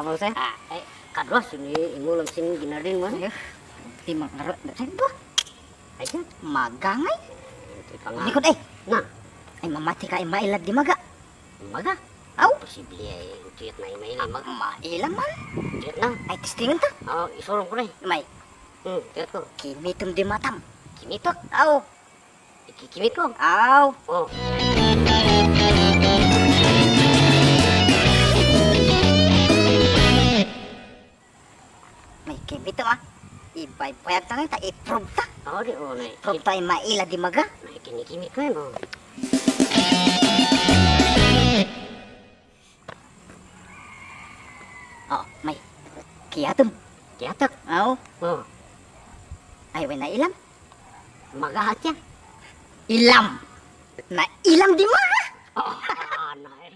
mo sa. Kadwas ini imo lang sing ginardin mo. Di mangaro na sa ito. Ay siya. Magangay. Pang Likod ay. na. Ay mamati ka ay mailad di maga. Maga. Aw. Posible ay utiyat na imay na mag Mailam man. utiyat na. Ay testingan ta. Isurong ko na. May Utiyat ko. kimitom di matam. Kimitok. Aw. Ikikimit ko. Aw. Oh. May kimitom ah. Ipaypayag ta ngayon ta. I-prove ta. Di oh na. Prove ta ay mailad di maga. Kinikimit ko yan oh. Oh, may kiyatom. Kiyatok. Aw. Oh. Ay way na ilam. Magahat yan. Ilam. Na ilam di maga. Na eh.